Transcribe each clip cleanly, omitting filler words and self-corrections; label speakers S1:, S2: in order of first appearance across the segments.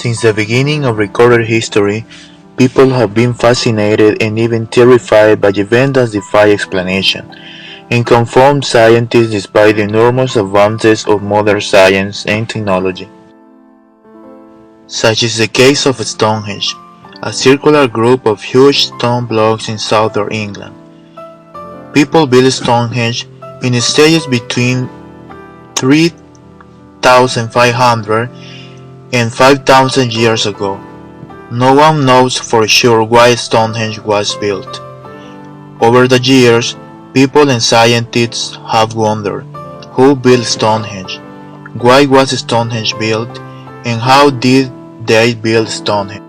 S1: Since the beginning of recorded history, people have been fascinated and even terrified by events that defy explanation, and confound scientists despite the enormous advances of modern science and technology. Such is the case of Stonehenge, a circular group of huge stone blocks in southern England. People built Stonehenge in stages between 3,500 and 5,000 years ago. No one knows for sure why Stonehenge was built. Over the years, people and scientists have wondered who built Stonehenge, why was Stonehenge built, and how did they build Stonehenge.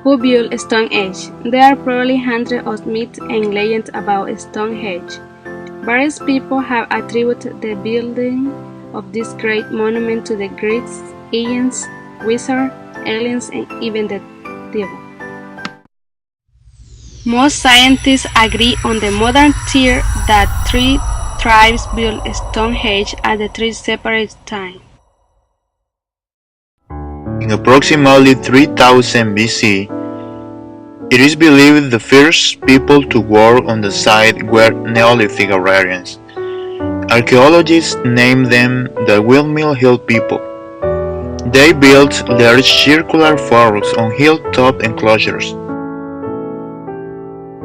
S2: Who built Stonehenge? There are probably hundreds of myths and legends about Stonehenge. Various people have attributed the building of this great monument to the Greeks, Egyptians, wizards, aliens, and even the devil. Most scientists agree on the modern theory that three tribes built Stonehenge at the three separate times.
S1: In approximately 3000 BC, it is believed the first people to work on the site were Neolithic Agrarians. Archaeologists name them the Windmill Hill people. They built large circular forts on hilltop enclosures.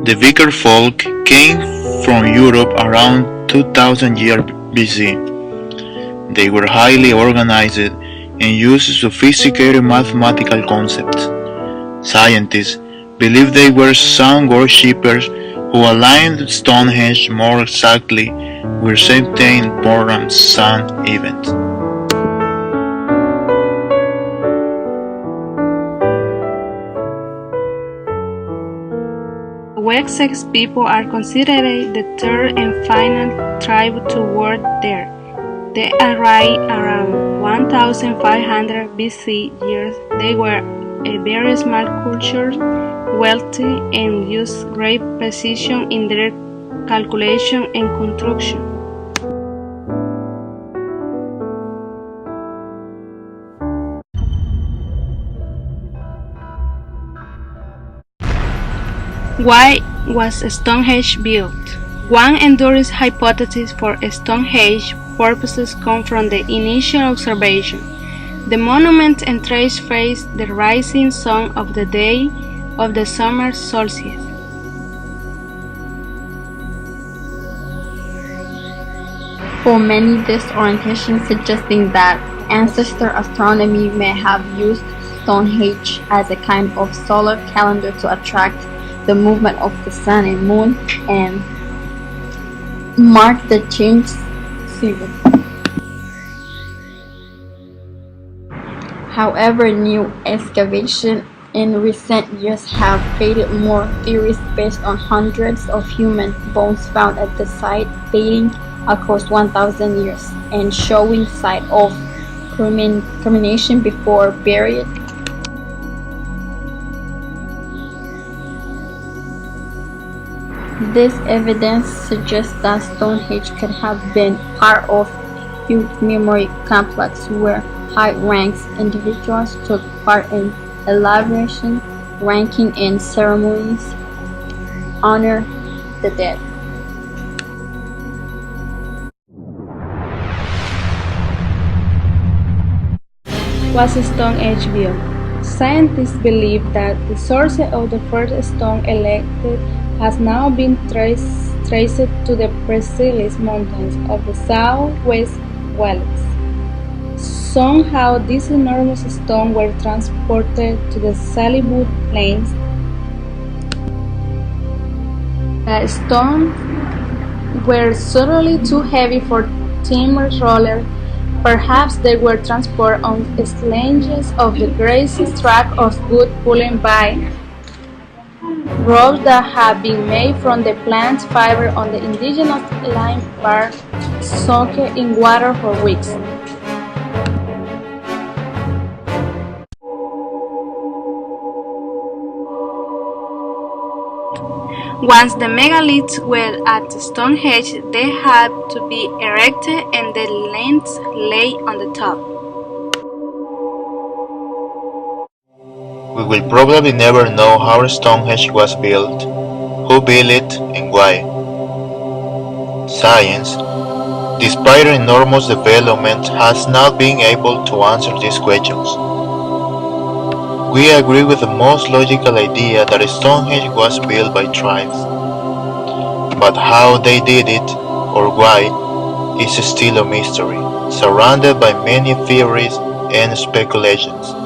S1: The Viking folk came from Europe around 2000 years BC. They were highly organized and used sophisticated mathematical concepts. Scientists believe they were sun worshippers who aligned Stonehenge more exactly with certain important sun events.
S2: The Wessex people are considered the third and final tribe to work there. They arrived around 1500 BC years. They were a very small culture, wealthy, and used great precision in their calculation and construction. Why was Stonehenge built? One enduring hypothesis for Stonehenge purposes comes from the initial observation. The monument entrance faced the rising sun of the day of the summer solstice.
S3: For many, this orientation suggesting that ancestor astronomy may have used Stonehenge as a kind of solar calendar to attract the movement of the sun and moon and mark the change season. However, new excavation in recent years have created more theories based on hundreds of human bones found at the site dating across 1,000 years and showing signs of cremation before burial. This evidence suggests that Stonehenge could have been part of a huge memory complex where high-ranked individuals took part in elaboration, ranking, and ceremonies honor the dead.
S2: Was Stonehenge built? Scientists believe that the source of the first stone erected has now been traced to the Preselis Mountains of the southwest Wales. Somehow these enormous stones were transported to the Sallywood Plains. The stones were certainly too heavy for timber rollers. Perhaps they were transported on sledges of the greasy track of wood pulling by ropes that have been made from the plant fiber on the indigenous lime bark soaked in water for weeks. Once the megaliths were at Stonehenge, they had to be erected and the lengths laid on the top.
S1: We will probably never know how Stonehenge was built, who built it, and why. Science, despite enormous development, has not been able to answer these questions. We agree with the most logical idea that Stonehenge was built by tribes, but how they did it, or why, is still a mystery, surrounded by many theories and speculations.